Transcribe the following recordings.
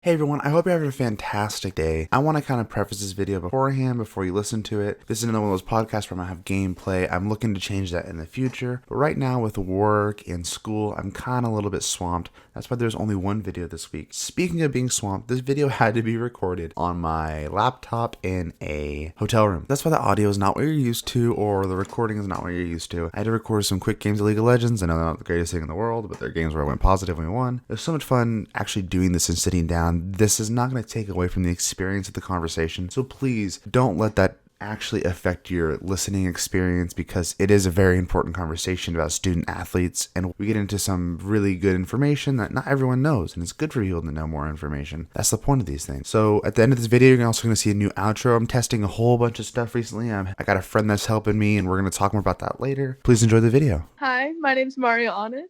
Hey everyone, I hope you're having a fantastic day. I want to kind of preface this video beforehand before you listen to it. This is another one of those podcasts where I have gameplay. I'm looking to change that in the future, but right now with work and school, I'm kind of a little bit swamped. That's why there's only one video this week. Speaking of being swamped, this video had to be recorded on my laptop in a hotel room. That's why the audio is not what you're used to, or the recording is not what you're used to. I had to record some quick games of League of Legends. I know they're not the greatest thing in the world, but they're games where I went positive and we won. It was so much fun actually doing this and sitting down. This is not going to take away from the experience of the conversation, so please don't let that actually affect your listening experience, because it is a very important conversation about student athletes, and we get into some really good information that not everyone knows, and it's good for people to know more information. That's the point of these things. So at the end of this video, you're also going to see a new outro. I'm testing a whole bunch of stuff recently. I got a friend that's helping me, and we're going to talk more about that later. Please enjoy the video. Hi, my name's Marja and I.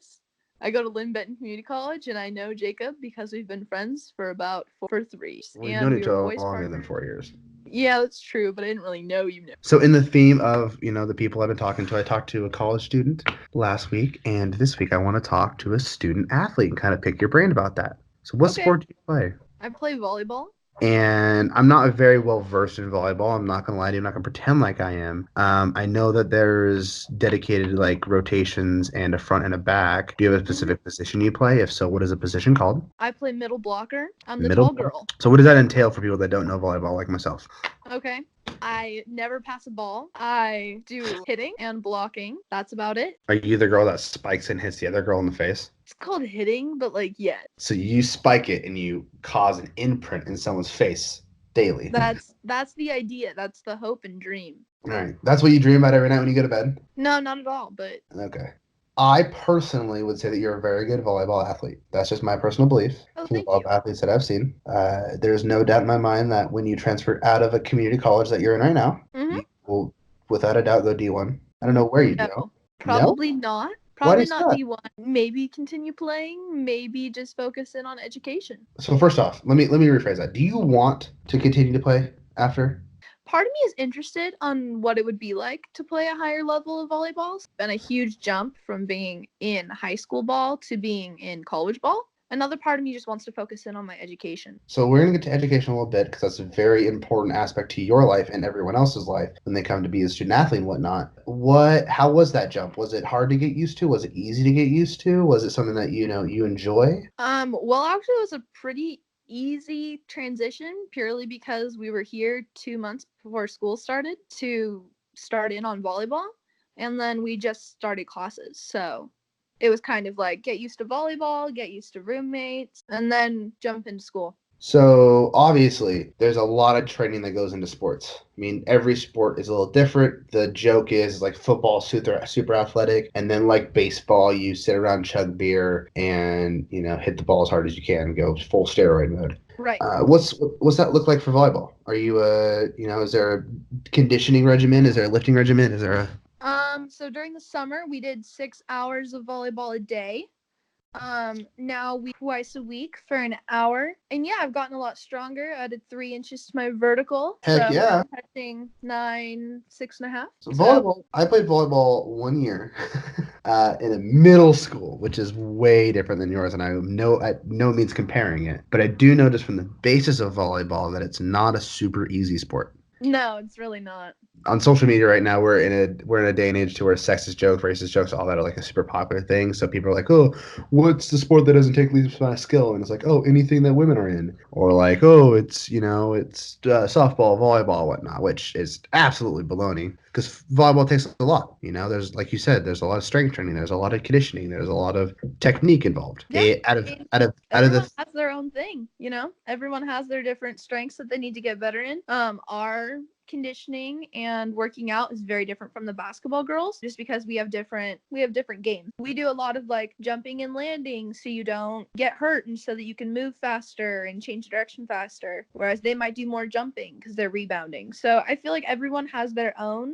I go to Lynn Benton Community College, and I know Jacob because we've been friends for about 3 years. We've known each other longer than 4 years. Yeah, that's true, but I didn't really know you. So in the theme of, the people I've been talking to, I talked to a college student last week, and this week I want to talk to a student athlete and kind of pick your brain about that. So what sport do you play? I play volleyball. And I'm not very well versed in volleyball. I'm not gonna lie to you. I'm not gonna pretend like I am. I know that there's dedicated rotations and a front and a back. Do you have a specific position you play? If so, what is a position called? I play middle blocker. I'm the tall girl. So what does that entail for people that don't know volleyball like myself? Okay. I never pass a ball. I do hitting and blocking. That's about it. Are you the girl that spikes and hits the other girl in the face? It's called hitting, but yeah. So you spike it and you cause an imprint in someone's face daily. That's the idea. That's the hope and dream. All right. That's what you dream about every night when you go to bed? No, not at all, but... Okay. I personally would say that you're a very good volleyball athlete. That's just my personal belief. Oh, From the thank volleyball you. athletes that I've seen. There's no doubt in my mind that when you transfer out of a community college that you're in right now, you will, without a doubt, go D1. I don't know where you go. Probably not. Probably not that? D1. Maybe continue playing. Maybe just focus in on education. So first off, let me rephrase that. Do you want to continue to play after? Part of me is interested on what it would be like to play a higher level of volleyball. It's been a huge jump from being in high school ball to being in college ball. Another part of me just wants to focus in on my education. So we're going to get to education a little bit, because that's a very important aspect to your life and everyone else's life when they come to be a student athlete and whatnot. How was that jump? Was it hard to get used to? Was it easy to get used to? Was it something that you enjoy? Well, actually, it was a pretty easy transition, purely because we were here 2 months before school started to start in on volleyball, and then we just started classes. So it was kind of like get used to volleyball, get used to roommates, and then jump into school. So obviously there's a lot of training that goes into sports. I mean, every sport is a little different. The joke is football, super athletic, and then baseball, you sit around, chug beer, and hit the ball as hard as you can, go full steroid mode. Right. What's that look like for volleyball? Are you is there a conditioning regimen? Is there a lifting regimen? Is there a So during the summer we did 6 hours of volleyball a day. Now we twice a week for an hour, and I've gotten a lot stronger. I added 3 inches to my vertical. Heck yeah. I'm touching 9, 6.5. So volleyball, I played volleyball 1 year in a middle school, which is way different than yours, and at no means comparing it. But I do notice from the basis of volleyball that it's not a super easy sport. No, it's really not. On social media right now, we're in a day and age to where sexist jokes, racist jokes, all that are a super popular thing. So people are like, oh, what's the sport that doesn't take leaps by skill? And it's like, oh, anything that women are in, or oh, it's softball, volleyball, whatnot, which is absolutely baloney, because volleyball takes a lot. There's, like you said, there's a lot of strength training, there's a lot of conditioning, there's a lot of technique involved. Everyone has their own thing. Everyone has their different strengths that they need to get better in. Our conditioning and working out is very different from the basketball girls, just because we have different games. We do a lot of jumping and landing so you don't get hurt, and so that you can move faster and change direction faster, whereas they might do more jumping because they're rebounding. So I feel like everyone has their own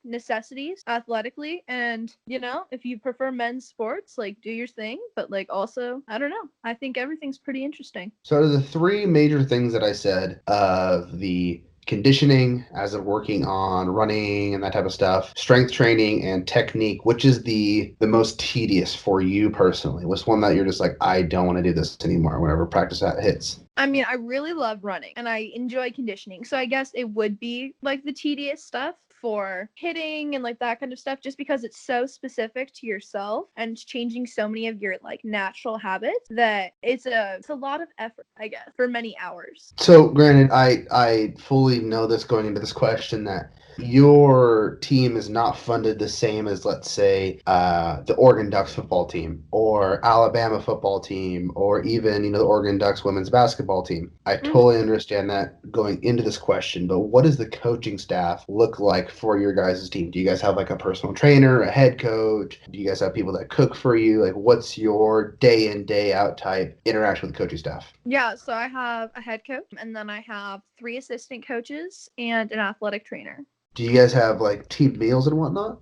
necessities athletically, and if you prefer men's sports, do your thing, but also, I don't know, I think everything's pretty interesting. So out of the 3 major things that I said, of the conditioning as of working on running and that type of stuff, strength training and technique, which is the most tedious for you personally? What's one that you're just I don't want to do this anymore whenever practice hits? I mean, I really love running and I enjoy conditioning. So I guess it would be like the tedious stuff for hitting and like that kind of stuff, just because it's so specific to yourself and it's changing so many of your like natural habits that it's a lot of effort, I guess, for many hours. So, granted, I fully know this going into this question that your team is not funded the same as, let's say, the Oregon Ducks football team or Alabama football team or even, the Oregon Ducks women's basketball team. I totally understand that going into this question, but what does the coaching staff look like for your guys' team? Do you guys have like a personal trainer, a head coach? Do you guys have people that cook for you? Like, what's your day in, day out type interaction with the coaching staff? Yeah, so I have a head coach and then I have 3 assistant coaches and an athletic trainer. Do you guys have like team meals and whatnot?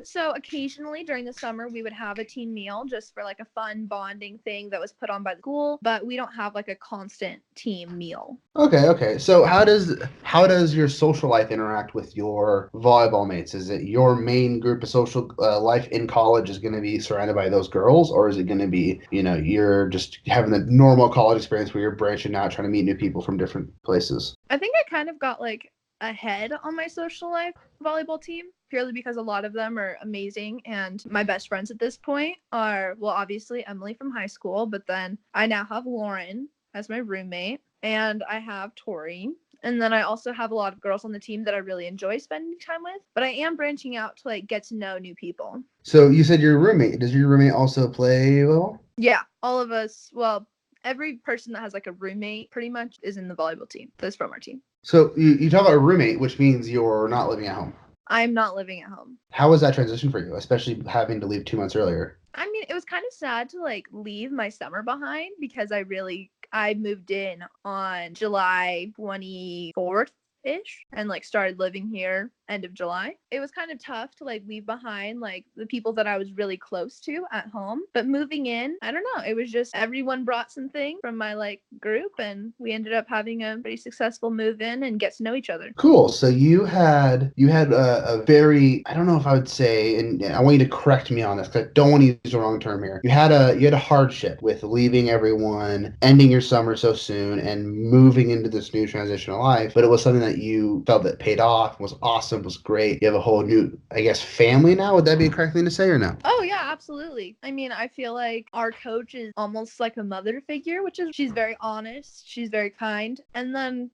So occasionally during the summer we would have a team meal just for like a fun bonding thing that was put on by the school, but we don't have like a constant team meal. Okay. So how does your social life interact with your volleyball mates? Is it your main group of social life in college is going to be surrounded by those girls, or is it going to be, you're just having the normal college experience where you're branching out, trying to meet new people from different places? I think I kind of got like ahead on my social life volleyball team purely because a lot of them are amazing, and my best friends at this point are, well, obviously Emily from high school, but then I now have Lauren as my roommate and I have Tori, and then I also have a lot of girls on the team that I really enjoy spending time with, but I am branching out to like get to know new people. So you said your roommate. Does your roommate also play volleyball? Yeah, all of us, well, every person that has like a roommate pretty much is in the volleyball team that's from our team. So you talk about a roommate, which means you're not living at home. I'm not living at home. How was that transition for you, especially having to leave 2 months earlier? I mean, it was kind of sad to like leave my summer behind because I moved in on July 24th ish and like started living here end of July. It was kind of tough to like leave behind like the people that I was really close to at home, but moving in, I don't know, it was just everyone brought something from my like group and we ended up having a pretty successful move in and get to know each other. Cool. So you had a very, I don't know if I would say, and I want you to correct me on this because I don't want to use the wrong term here. You had a hardship with leaving everyone, ending your summer so soon, and moving into this new transitional life. But it was something that you felt that paid off, was awesome, was great. You have a whole new, I guess, family now. Would that be a correct thing to say or no? Oh yeah, absolutely. I mean, I feel like our coach is almost like a mother figure, she's very honest, she's very kind. And then,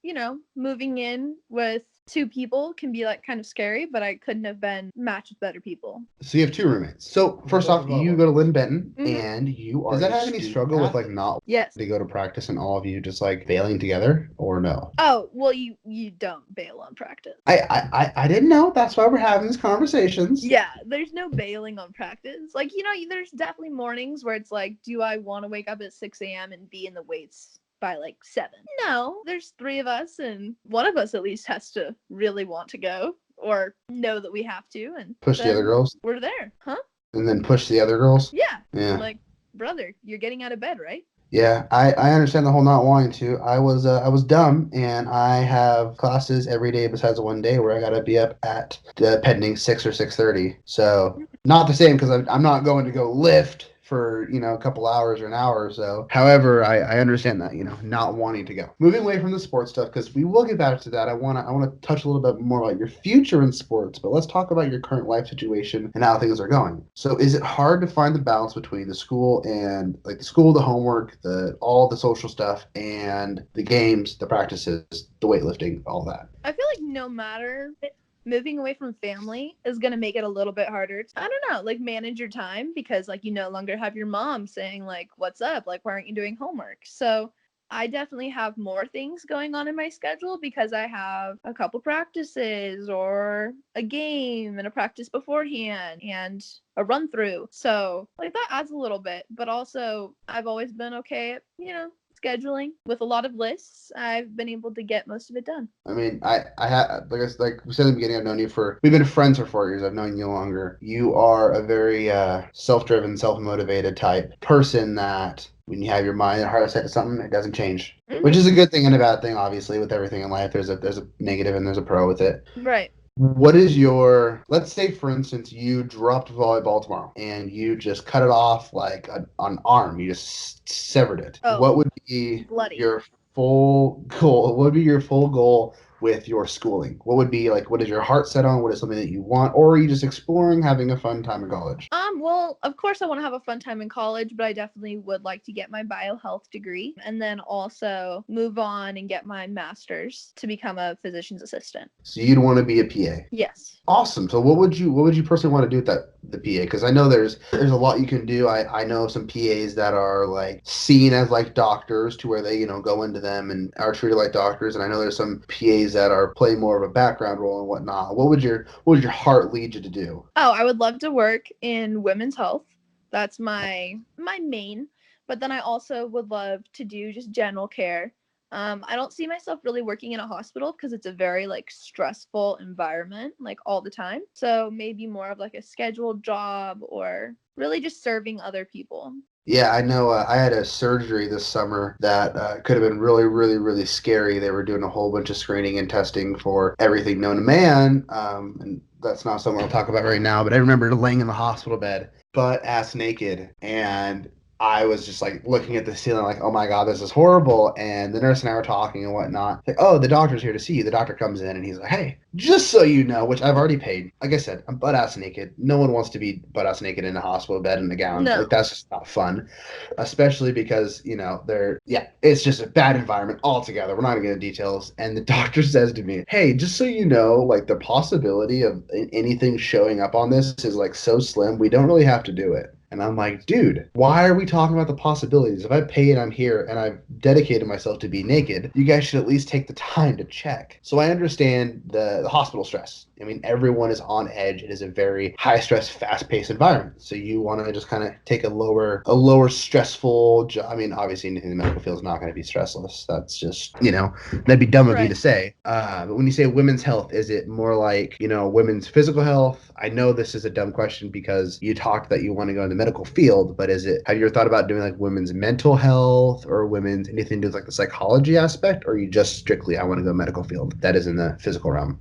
moving in with 2 people can be like kind of scary, but I couldn't have been matched with better people. So you have 2 roommates. So first off, you go to Lynn Benton, and you are. Does that have any struggle with like not Yes. to go to practice and all of you just like bailing together, or no? Oh, well, you don't bail on practice. I didn't know. That's why we're having these conversations. Yeah, there's no bailing on practice. Like, there's definitely mornings where it's like, do I want to wake up at 6 a.m. and be in the weights by like 7? No, there's 3 of us and one of us at least has to really want to go or know that we have to and push the other girls. We're there, huh? And then push the other girls. Yeah. Like, brother, you're getting out of bed, right? Yeah, I understand the whole not wanting to. I was dumb, and I have classes every day besides the one day where I gotta be up at pending 6 or 6:30. So not the same because I'm not going to go lift for a couple hours or an hour or so. However, I understand that not wanting to go. Moving away from the sports stuff because we will get back to that. I want to touch a little bit more about your future in sports, but let's talk about your current life situation and how things are going. So, is it hard to find the balance between the school and like the school, the homework, all the social stuff, and the games, the practices, the weightlifting, all that? I feel like no matter. Moving away from family is going to make it a little bit harder to, I don't know, like manage your time because like you no longer have your mom saying like, what's up? Like, why aren't you doing homework? So I definitely have more things going on in my schedule because I have a couple practices or a game and a practice beforehand and a run through. So like that adds a little bit, but also I've always been okay at, scheduling with a lot of lists. I've been able to get most of it done. I mean, I have like we said in the beginning, I've known you we've been friends for 4 years. I've known you longer. You are a very self-driven, self-motivated type person that when you have your mind and heart set to something, it doesn't change, which is a good thing and a bad thing. Obviously, with everything in life, there's a negative and there's a pro with it. Right. What is let's say, for instance, you dropped volleyball tomorrow and you just cut it off like an arm. You just severed it. Oh, what would be bloody. your full goal? What would be your full goal with your schooling? What would be like, what is your heart set on? What is something that you want? Or are you just exploring, having a fun time in college? Well, of course I want to have a fun time in college, but I definitely would like to get my biohealth degree and then also move on and get my master's to become a physician's assistant. So you'd want to be a PA. Yes. Awesome. So what would you personally want to do with the PA? Because I know there's a lot you can do. I know some PAs that are like seen as like doctors to where they, go into them and are treated like doctors. And I know there's some PAs that are playing more of a background role and whatnot. What would your heart lead you to do? Oh, I would love to work in women's health. That's my main. But then I also would love to do just general care. I don't see myself really working in a hospital because it's a very like stressful environment like all the time. So maybe more of like a scheduled job or really just serving other people. Yeah, I know. I had a surgery this summer that could have been really, really, really scary. They were doing a whole bunch of screening and testing for everything known to man. And that's not something I'll talk about right now. But I remember laying in the hospital bed, butt ass naked, and I was just like looking at the ceiling, like, oh my God, this is horrible. And the nurse and I were talking and whatnot. Like, oh, the doctor's here to see you. The doctor comes in and he's like, hey, just so you know, which I've already paid. Like I said, I'm butt ass naked. No one wants to be butt ass naked in a hospital bed in a gown. No. Like, that's just not fun. Especially because, it's just a bad environment altogether. We're not going to get into details. And the doctor says to me, hey, just so you know, like the possibility of anything showing up on this is like so slim. We don't really have to do it. And I'm like, dude, why are we talking about the possibilities? If I pay and I'm here and I've dedicated myself to be naked, you guys should at least take the time to check. So I understand the hospital stress. I mean, everyone is on edge. It is a very high stress, fast paced environment. So you want to just kind of take a lower stressful job. I mean, obviously anything in the medical field is not going to be stressless. That's just, that'd be dumb of you to say. But when you say women's health, is it more like, women's physical health? I know this is a dumb question because you talked that you want to go in the medical field, but have you ever thought about doing like women's mental health or women's anything to do with like the psychology aspect? Or are you just strictly, I want to go medical field that is in the physical realm?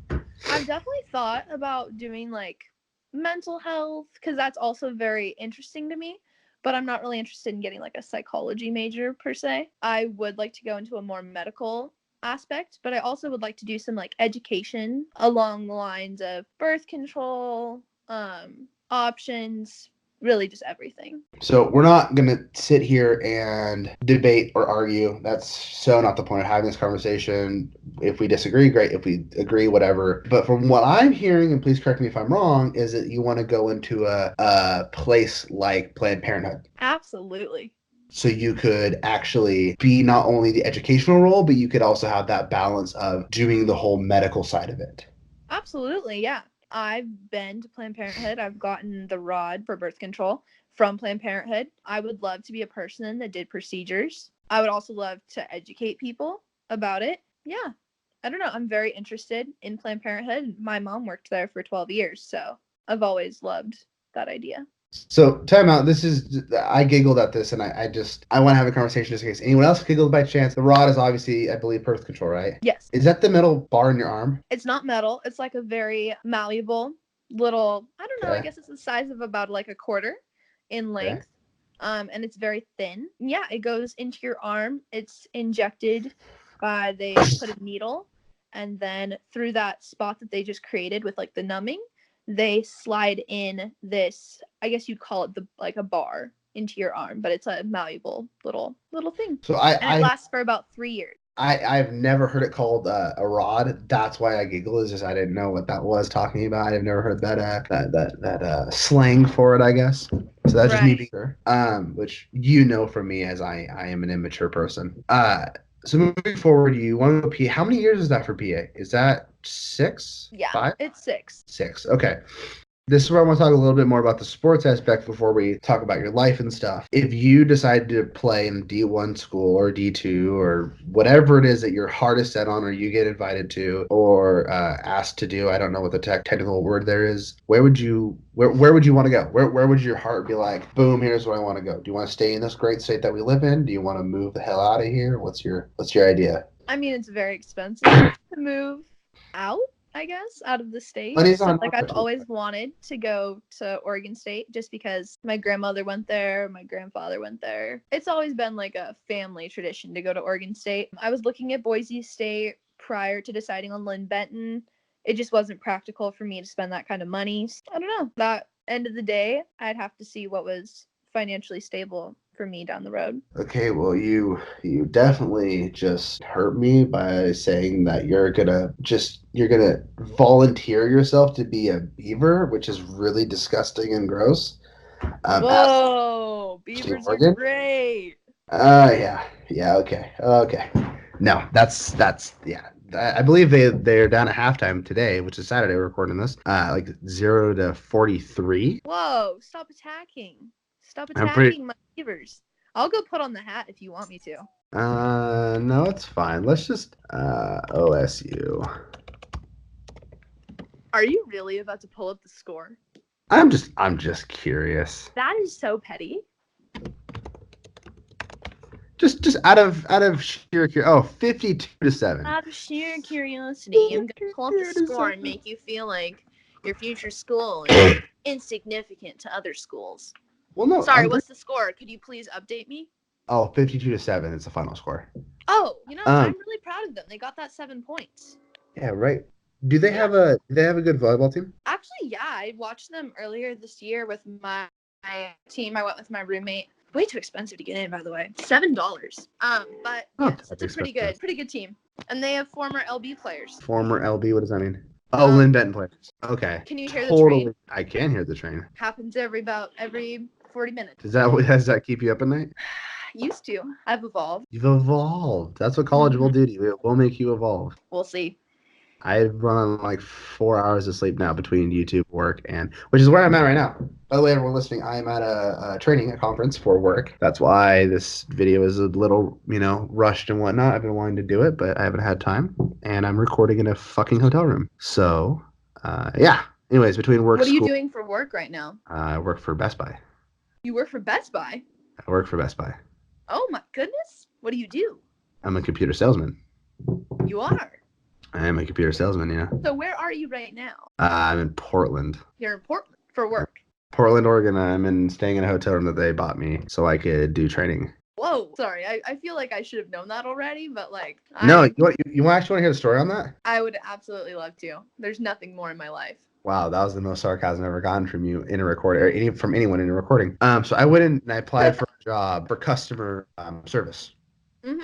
I've definitely thought about doing like mental health because that's also very interesting to me, but I'm not really interested in getting like a psychology major per se. I would like to go into a more medical aspect, but I also would like to do some like education along the lines of birth control, options, really just everything. So we're not going to sit here and debate or argue. That's so not the point of having this conversation. If we disagree, great. If we agree, whatever. But from what I'm hearing, and please correct me if I'm wrong, is that you want to go into a place like Planned Parenthood. Absolutely. So you could actually be not only the educational role, but you could also have that balance of doing the whole medical side of it. Absolutely, yeah. I've been to Planned Parenthood. I've gotten the rod for birth control from Planned Parenthood. I would love to be a person that did procedures. I would also love to educate people about it. Yeah. I don't know. I'm very interested in Planned Parenthood. My mom worked there for 12 years, so I've always loved that idea. So time out. I giggled at this and I want to have a conversation just in case anyone else giggled by chance. The rod is obviously, I believe, birth control, right? Yes. Is that the metal bar in your arm? It's not metal. It's like a very malleable little, I don't know, Okay. I guess it's the size of about like a quarter in length. Okay. And it's very thin. Yeah, it goes into your arm. It's injected they put a needle, and then through that spot that they just created with like the numbing, they slide in this, I guess you'd call it like a bar into your arm, but it's a malleable little thing. So it lasts for about 3 years. I've never heard it called a rod. That's why I giggle. Is just I didn't know what that was talking about. I've never heard that slang for it, I guess. So that's just me being sure. Which from me as I am an immature person. So moving forward, you want to go PA. How many years is that for PA? Is that 6? Yeah, 5? It's 6. 6. Okay. This is where I want to talk a little bit more about the sports aspect before we talk about your life and stuff. If you decide to play in D1 school or D2 or whatever it is that your heart is set on or you get invited to or asked to do, I don't know what the technical word there is, where would you want to go? Where would your heart be like, boom, here's where I want to go? Do you want to stay in this great state that we live in? Do you want to move the hell out of here? What's your idea? I mean, it's very expensive to move out. I guess, out of the state. Money's So on like I've offer. always wanted to go to Oregon State just because my grandmother went there, my grandfather went there. It's always been like a family tradition to go to Oregon State. I was looking at Boise State prior to deciding on Lynn Benton. It just wasn't practical for me to spend that kind of money. I don't know. That end of the day, I'd have to see what was financially stable for me down the road. Okay, well, you definitely just hurt me by saying that you're gonna volunteer yourself to be a beaver, which is really disgusting and gross. Whoa, As beavers are Oregon? great. Yeah, okay. No, that's yeah. I believe they're down at halftime today, which is Saturday. We're recording this. Like 0-43. Whoa, stop attacking. Stop I'm pretty. attacking my beavers. I'll go put on the hat if you want me to. No, it's fine. Let's just OSU. Are you really about to pull up the score? I'm just curious. That is so petty. Just out of sheer curiosity. Oh, 52-7. Out of sheer curiosity, I'm gonna pull up the score and make you feel like your future school is insignificant to other schools. Well, no. Sorry, what's the score? Could you please update me? Oh, 52-7 is the final score. Oh, I'm really proud of them. They got that 7 points. Yeah, right. Do they have a good volleyball team? Actually, yeah, I watched them earlier this year with my team. I went with my roommate. Way too expensive to get in, by the way. $7. But yes, it's a pretty good team. And they have former LB players. Former LB, what does that mean? Oh, Lynn Benton players. Okay. Can you hear the train? I can hear the train. Happens every 40 minutes. Does that keep you up at night? Used to. I've evolved. You've evolved. That's what college will do to you. It will make you evolve. We'll see. I run on like 4 hours of sleep now between YouTube, work, and which is where I'm at right now. By the way, everyone listening, I am at a conference for work. That's why this video is a little, rushed and whatnot. I've been wanting to do it, but I haven't had time, and I'm recording in a fucking hotel room. So, yeah. Anyways, between work, what are you doing for work right now? I work for Best Buy. You work for Best Buy? I work for Best Buy. Oh my goodness! What do you do? I'm a computer salesman. You are? I am a computer salesman, yeah. So where are you right now? I'm in Portland. You're in Portland for work? Portland, Oregon. I'm staying in a hotel room that they bought me so I could do training. Whoa, sorry. I feel like I should have known that already, but like... No, you actually want to hear the story on that? I would absolutely love to. There's nothing more in my life. Wow, that was the most sarcasm I've ever gotten from you in a recording, or from anyone in a recording. So I went in and I applied for a job for customer service. Mm-hmm.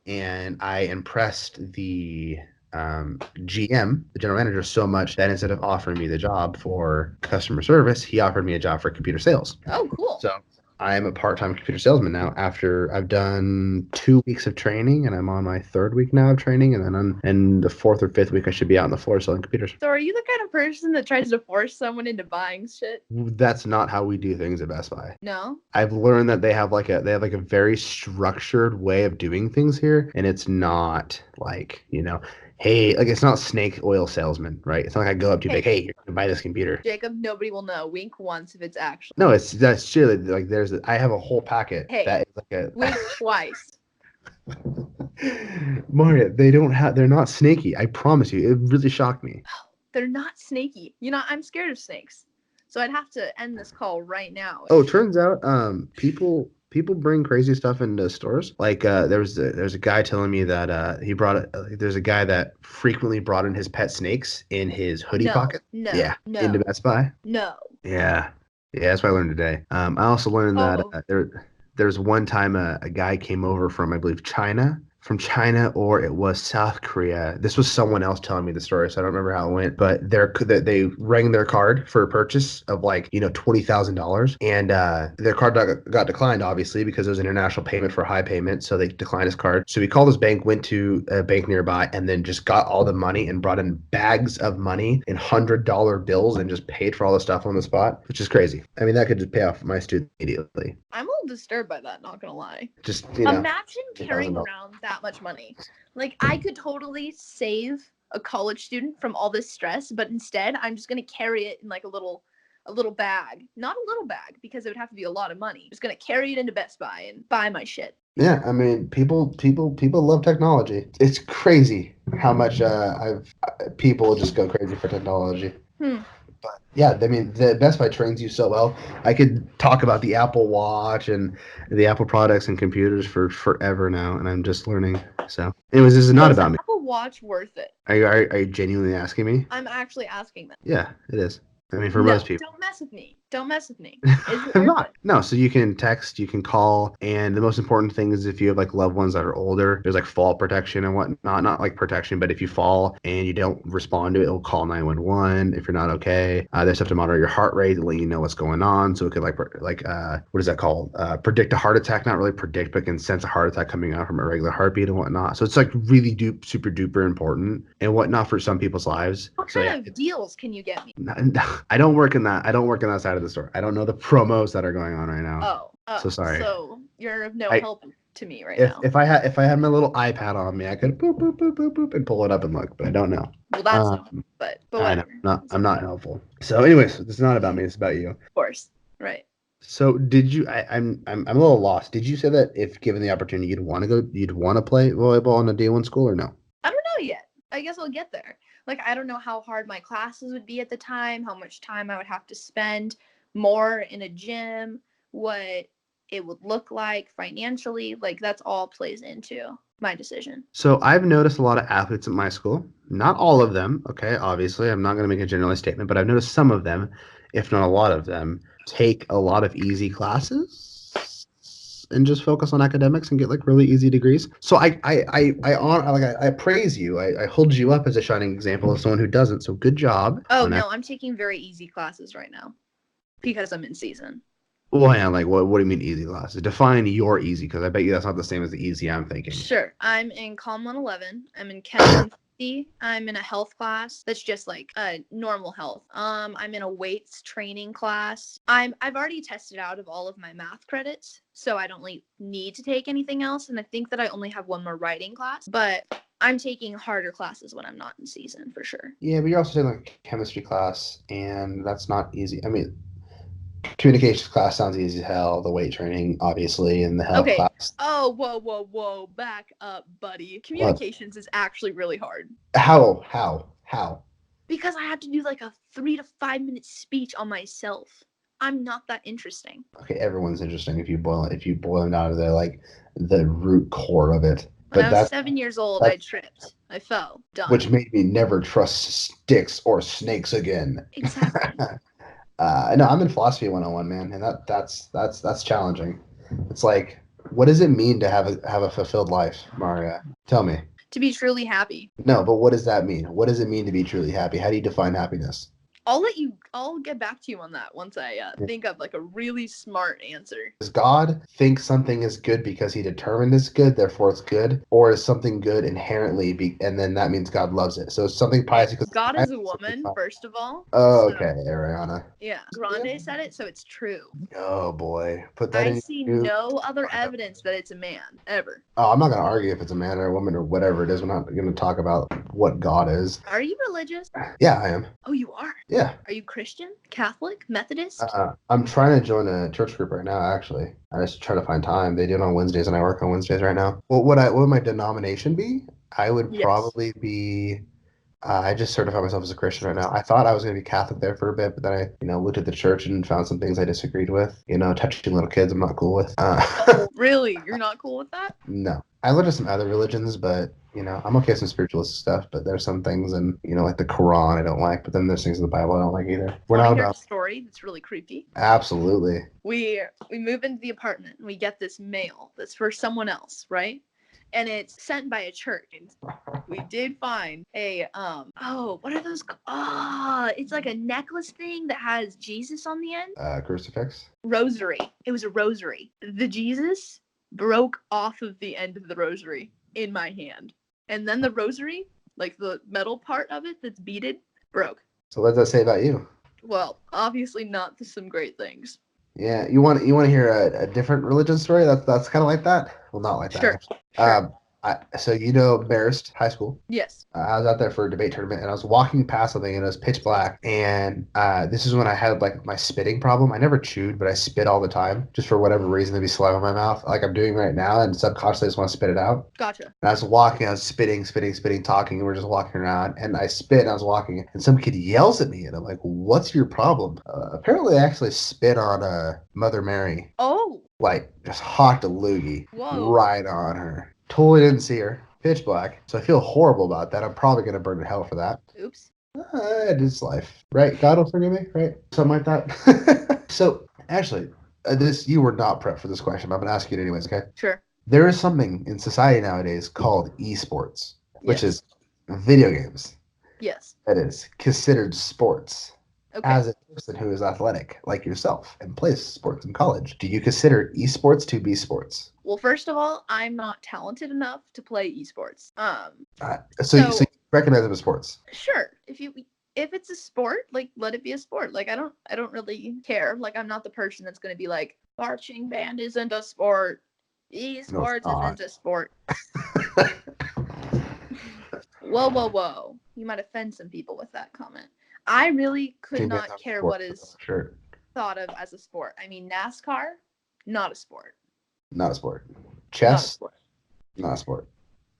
And I impressed the GM, the general manager, so much that instead of offering me the job for customer service, he offered me a job for computer sales. Oh, cool. So I am a part-time computer salesman now after I've done 2 weeks of training, and I'm on my 3rd week now of training, and then in the 4th or 5th week I should be out on the floor selling computers. So are you the kind of person that tries to force someone into buying shit? That's not how we do things at Best Buy. No? I've learned that they have like a very structured way of doing things here, and it's not like, hey, like it's not snake oil salesman, right? It's not like I go up to you like, hey, you're gonna buy this computer. Jacob, nobody will know. Wink once if it's actually. No, that's surely like I have a whole packet that is like a wink twice. Marja, they're not snaky. I promise you. It really shocked me. They're not snaky. I'm scared of snakes. So I'd have to end this call right now. Oh, turns out people bring crazy stuff into stores. Like there's a guy telling me that there's a guy that frequently brought in his pet snakes in his hoodie pocket. No. Into Best Buy. No. Yeah, that's what I learned today. I also learned that there's one time a guy came over from, I believe, China, or it was South Korea. This was someone else telling me the story, so I don't remember how it went. But they rang their card for a purchase of $20,000, and their card got declined, obviously, because it was an international payment for high payment. So they declined his card. So he called his bank, went to a bank nearby, and then just got all the money and brought in bags of money in $100 bills and just paid for all the stuff on the spot, which is crazy. I mean, that could just pay off my student immediately. I'm a little disturbed by that, not gonna lie. Just imagine carrying around that much money. Like, I could totally save a college student from all this stress, but instead I'm just gonna carry it in like a little bag. Not a little bag, because it would have to be a lot of money. Just gonna carry it into Best Buy and buy my shit. Yeah, I mean, people love technology. It's crazy how much I've people just go crazy for technology. Hmm. But yeah, I mean, the Best Buy trains you so well. I could talk about the Apple Watch and the Apple products and computers for forever now, and I'm just learning. So, anyways, this is not Is the about me. Apple Watch worth it? Are you genuinely asking me? I'm actually asking that. Yeah, it is. I mean, for No, most people. don't mess with me. Don't mess with me. Is it I'm worth not. it? No, so you can text, you can call, and the most important thing is if you have like loved ones that are older, there's like fall protection and whatnot. Not like protection, but if you fall and you don't respond to it, it'll call 911 if you're not okay. They have to monitor your heart rate to let you know what's going on. So it could what is that called? Predict a heart attack. Not really predict, but can sense a heart attack coming out from a regular heartbeat and whatnot. So it's like really super duper important and whatnot for some people's lives. What So kind of deals can you get me? I don't work in that. I don't work in that side of the store. I don't know the promos that are going on right now. So sorry. So you're of no I- help to me right If now. if I had my little iPad on me, I could boop boop boop boop boop and pull it up and look, but I don't know. Well, that's no, but I know, whatever. I'm not helpful. So, anyways, this is not about me. It's about you. Of course, right? So, did you? I'm a little lost. Did you say that if given the opportunity, you'd want to play volleyball in a D1 school or no? I don't know yet. I guess I'll get there. Like, I don't know how hard my classes would be at the time, how much time I would have to spend more in a gym, what it would look like financially. Like, that's all plays into my decision. So I've noticed a lot of athletes at my school. Not all of them, okay? Obviously, I'm not going to make a generalized statement, but I've noticed some of them, if not a lot of them, take a lot of easy classes and just focus on academics and get like really easy degrees. So I praise you. I hold you up as a shining example of someone who doesn't. So good job. Oh, no, I'm taking very easy classes right now because I'm in season. Well, yeah, like what do you mean easy classes? Define your easy, because I bet you that's not the same as the easy I'm thinking. Sure. I'm in Calm 111. I'm in Chem 150. I'm in a health class that's just like normal health. I'm in a weights training class. I've already tested out of all of my math credits, so I don't need to take anything else. And I think that I only have one more writing class, but I'm taking harder classes when I'm not in season for sure. Yeah, but you're also taking like chemistry class, and that's not easy. I mean, communications class sounds easy as hell. The weight training, obviously, and the health class. Oh, whoa. Back up, buddy. Communications is actually really hard. How? Because I have to do like a 3 to 5 minute speech on myself. I'm not that interesting. Okay, everyone's interesting if you boil them down to the root core of it. When I was 7 years old, I tripped. I fell. Done. Which made me never trust sticks or snakes again. Exactly. No, I'm in philosophy 101, man, and that's challenging. It's like, what does it mean to have a fulfilled life, Maria? Tell me. To be truly happy. No, but what does that mean? What does it mean to be truly happy? How do you define happiness? I'll get back to you on that once I think of like a really smart answer. Does God think something is good because he determined it's good, therefore it's good? Or is something good inherently and then that means God loves it? So is something pious because God is a woman, first of all. Oh, okay, Ariana. Yeah. Grande said it, so it's true. Oh boy. Put that in. I see no other evidence that it's a man, ever. Oh, I'm not gonna argue if it's a man or a woman or whatever it is. We're not gonna talk about what God is. Are you religious? Yeah, I am. Oh, you are? Yeah. Are you Christian? Catholic? Methodist? I'm trying to join a church group right now, actually. I just try to find time. They do it on Wednesdays, and I work on Wednesdays right now. What would my denomination be? I would probably be. I just certify myself as a Christian right now. I thought I was going to be Catholic there for a bit, but then I, looked at the church and found some things I disagreed with. Touching little kids, I'm not cool with. Oh, really? You're not cool with that? No. I looked at some other religions, but I'm okay with some spiritualist stuff. But there's some things, and like the Quran, I don't like. But then there's things in the Bible I don't like either. We're not about a story that's really creepy. Absolutely. We move into the apartment and we get this mail that's for someone else, right? And it's sent by a church. We did find a what are those? It's like a necklace thing that has Jesus on the end. Crucifix. Rosary. It was a rosary. The Jesus broke off of the end of the rosary in my hand, and then the rosary, like the metal part of it that's beaded, broke. So what does that say about you? Well, obviously not some great things. Yeah, you want to hear a different religion story? That's kind of like that. Well, not like that. Sure. So you know Marist High School? Yes. I was out there for a debate tournament, and I was walking past something, and it was pitch black. And this is when I had like my spitting problem. I never chewed, but I spit all the time, just for whatever reason. There'd be saliva in my mouth, like I'm doing right now, and subconsciously I just want to spit it out. Gotcha. And I was walking, I was spitting, talking, and we're just walking around. And I spit, and I was walking, and some kid yells at me, and I'm like, "What's your problem?" Apparently, I actually spit on Mother Mary. Oh. Like just hawked a loogie. Whoa. Right on her. Totally didn't see her. Pitch black. So I feel horrible about that. I'm probably going to burn in hell for that. Oops. It is life. Right? God will forgive me, right? Something like that. So, Ashley, you were not prepped for this question, but I'm going to ask you it anyways, okay? Sure. There is something in society nowadays called esports, which is video games. Yes. That is considered sports. Okay. As a person who is athletic like yourself and plays sports in college, do you consider esports to be sports? Well, first of all, I'm not talented enough to play esports. So you recognize them as sports? Sure. If it's a sport, like let it be a sport. Like I don't really care. Like I'm not the person that's going to be like marching band isn't a sport. Esports isn't a sport. Whoa. You might offend some people with that comment. I really could not care what is thought of as a sport. I mean, NASCAR, not a sport. Not a sport. Chess, not a sport.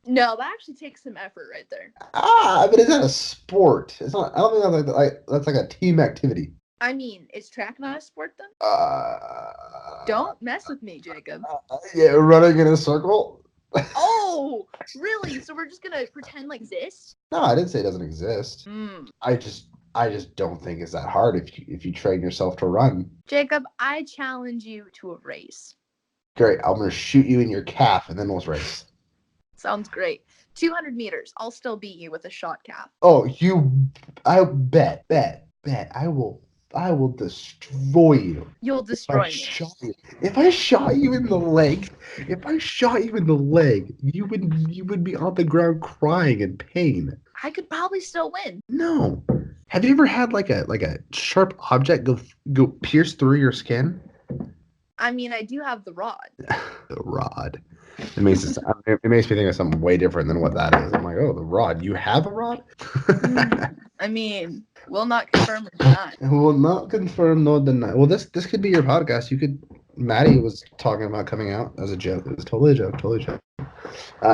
No, that actually takes some effort right there. But is that a sport? It's not. I don't think that's like a team activity. I mean, is track not a sport then? Don't mess with me, Jacob. Yeah, running in a circle. Oh, really? So we're just gonna pretend like this? No, I didn't say it doesn't exist. I just don't think it's that hard if you train yourself to run. Jacob, I challenge you to a race. Great. I'm gonna shoot you in your calf and then we'll race. Sounds great. 200 meters. I'll still beat you with a shot calf. Oh, I bet. I will destroy you. You'll destroy me. If I shot you in the leg, you would be on the ground crying in pain. I could probably still win. No. Have you ever had like a sharp object go pierce through your skin? I mean, I do have the rod. The rod. It makes me think of something way different than what that is. I'm like, oh, the rod. You have a rod? I mean, will not confirm or deny. Will not confirm nor deny. Well, this could be your podcast. Maddie was talking about coming out as a joke. It was totally a joke.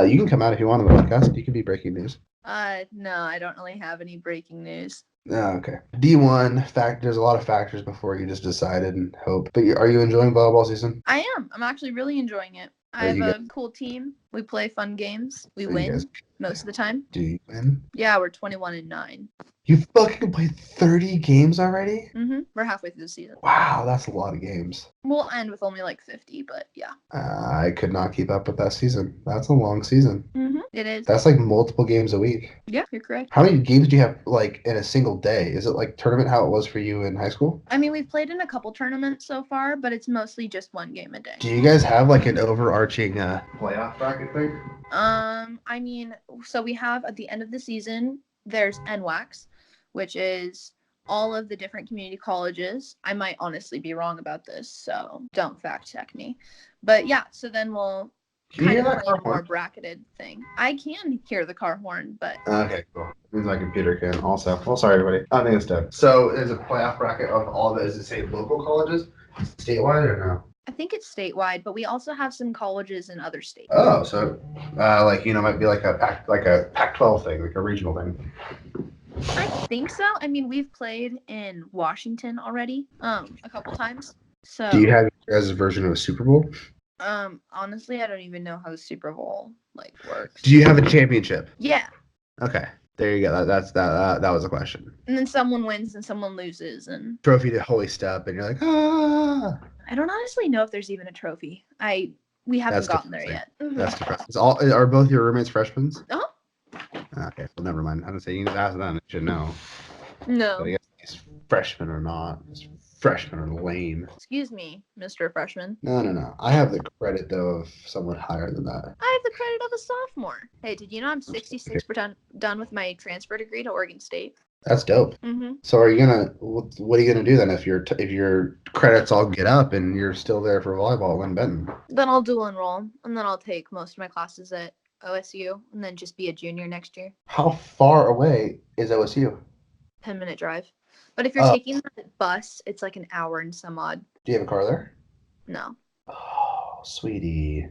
You can come out if you want on the podcast. You can be breaking news. No, I don't really have any breaking news. Oh, okay. D1 there's a lot of factors before you just decided and hope. But are you enjoying volleyball season? I am. I'm actually really enjoying it. I have a cool team. We play fun games. We win most of the time. Do you win? Yeah, we're 21-9. You fucking played 30 games already? Mm-hmm. We're halfway through the season. Wow, that's a lot of games. We'll end with only like 50, but yeah. I could not keep up with that season. That's a long season. Mm-hmm. It is. That's like multiple games a week. Yeah, you're correct. How many games do you have like in a single day? Is it like tournament how it was for you in high school? I mean, we've played in a couple tournaments so far, but it's mostly just one game a day. Do you guys have like an overarching playoff bracket thing? I mean, so we have at the end of the season, there's NWACS, which is all of the different community colleges. I might honestly be wrong about this, so don't fact check me. But yeah, so then we'll kind of play a more bracketed thing. I can hear the car horn, but... Okay, cool. Means my computer can also. Well, sorry, everybody. I think it's done. So there's a playoff bracket of all of it. Does it say local colleges? Statewide or no? I think it's statewide, but we also have some colleges in other states. Oh, so might be like a Pac-12 thing, like a regional thing. I think so. I mean, we've played in Washington already, a couple times. So do you have your guys' version of a Super Bowl? Honestly, I don't even know how the Super Bowl works. Do you have a championship? Yeah. Okay. There you go. That was a question. And then someone wins and someone loses and trophy to hoist up and you're like, ah. I don't honestly know if there's even a trophy. We haven't gotten there yet. That's depressing. Are both your roommates freshmen? Uh-huh. Okay, well never mind. I didn't say you can just ask them. You should know. No. So I guess these freshmen are not. These freshmen are lame. Excuse me, Mr. Freshman. No. I have the credit though of someone higher than that. I have the credit of a sophomore. Hey, did you know I'm 66% done with my transfer degree to Oregon State? That's dope. Mm-hmm. So what are you gonna do then if your credits all get up and you're still there for volleyball in Benton? Then I'll dual enroll and then I'll take most of my classes at OSU, and then just be a junior next year. How far away is OSU? 10-minute drive. But if you're taking the bus, it's like an hour and some odd. Do you have a car there? No. Oh, sweetie.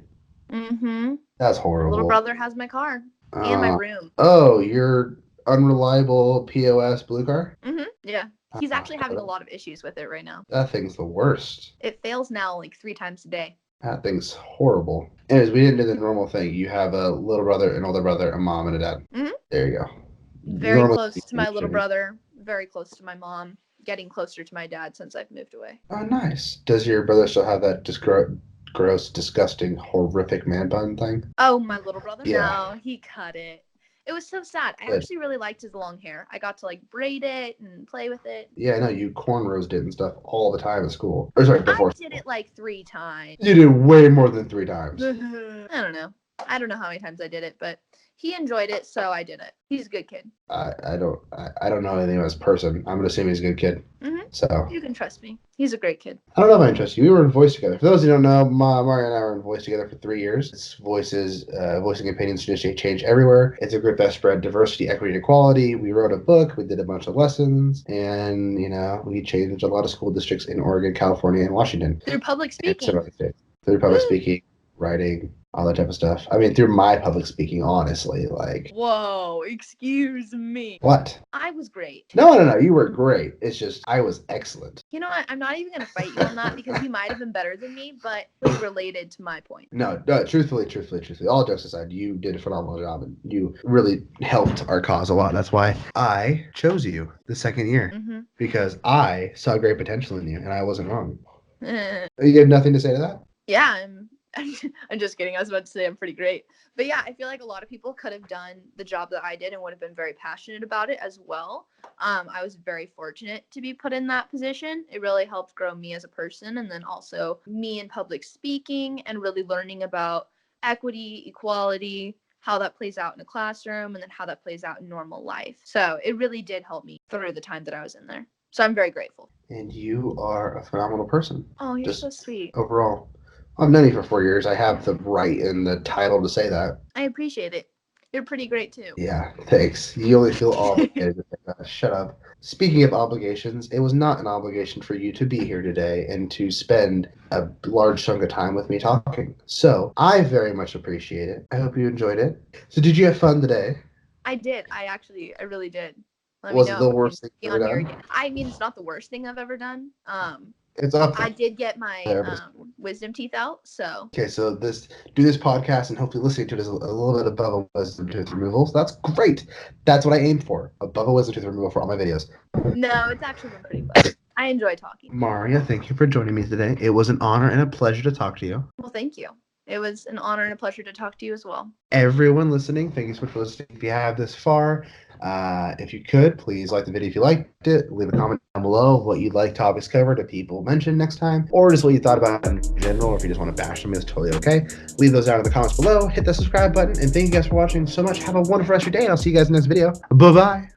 Mm-hmm. That's My horrible. little brother has my car and my room. Oh, your unreliable POS blue car? Mm-hmm. Yeah. He's actually having a lot of issues with it right now. That thing's the worst. It fails now like 3 times a day. That thing's horrible. Anyways, we didn't do the normal thing. You have a little brother, an older brother, a mom, and a dad. Mm-hmm. There you go. Very close to my little brother. Very close to my mom. Getting closer to my dad since I've moved away. Oh, nice. Does your brother still have that just gross, disgusting, horrific man bun thing? Oh, my little brother? Yeah. No, he cut it. It was so sad. I actually really liked his long hair. I got to like braid it and play with it. Yeah, I know. You cornrows it and stuff all the time at school. Or sorry, before. I did it like 3 times. You did way more than 3 times. I don't know. I don't know how many times I did it, but he enjoyed it, so I did it. He's a good kid. I don't know anything about his person. I'm gonna assume he's a good kid. Mm-hmm. So you can trust me. He's a great kid. I don't know if I trust you. We were in voice together. For those who don't know, Marja and I were in voice together for 3 years. It's voicing opinions to change everywhere. It's a group that spread diversity, equity, and equality. We wrote a book. We did a bunch of lessons, and we changed a lot of school districts in Oregon, California, and Washington. Through public speaking. And other states. Through public speaking, writing, all that type of stuff. I mean, through my public speaking, honestly, like. Whoa, excuse me. What? I was great. No, you were great. It's just, I was excellent. You know what? I'm not even going to fight you on that because you might have been better than me, but it related to my point. No, truthfully, all jokes aside, you did a phenomenal job and you really helped our cause a lot. That's why I chose you the second year because I saw great potential in you and I wasn't wrong. You have nothing to say to that? Yeah, I'm just kidding. I was about to say I'm pretty great. But yeah, I feel like a lot of people could have done the job that I did and would have been very passionate about it as well. I was very fortunate to be put in that position. It really helped grow me as a person and then also me in public speaking and really learning about equity, equality, how that plays out in a classroom and then how that plays out in normal life. So it really did help me through the time that I was in there. So I'm very grateful. And you are a phenomenal person. Oh, you're so sweet. Overall. I've known you for 4 years. I have the right and the title to say that. I appreciate it. You're pretty great too. Yeah, thanks. You only feel obligated to say that. Shut up. Speaking of obligations, it was not an obligation for you to be here today and to spend a large chunk of time with me talking. So I very much appreciate it. I hope you enjoyed it. So did you have fun today? I did. I really did. Was it the worst thing you've ever done? I mean, it's not the worst thing I've ever done. It's up there. I did get my wisdom teeth out, so. Okay, so do this podcast and hopefully listening to it is a little bit above a wisdom tooth removal. So that's great. That's what I aim for. Above a wisdom tooth removal for all my videos. No, it's actually been pretty fun. I enjoy talking. Maria, thank you for joining me today. It was an honor and a pleasure to talk to you. Well, thank you. It was an honor and a pleasure to talk to you as well. Everyone listening, thank you so much for listening. If you have this far, if you could, please like the video if you liked it. Leave a comment down below what you'd like topics covered if people mention next time, or just what you thought about in general, or if you just want to bash them, it's totally okay. Leave those down in the comments below. Hit the subscribe button, and thank you guys for watching so much. Have a wonderful rest of your day, and I'll see you guys in the next video. Bye-bye.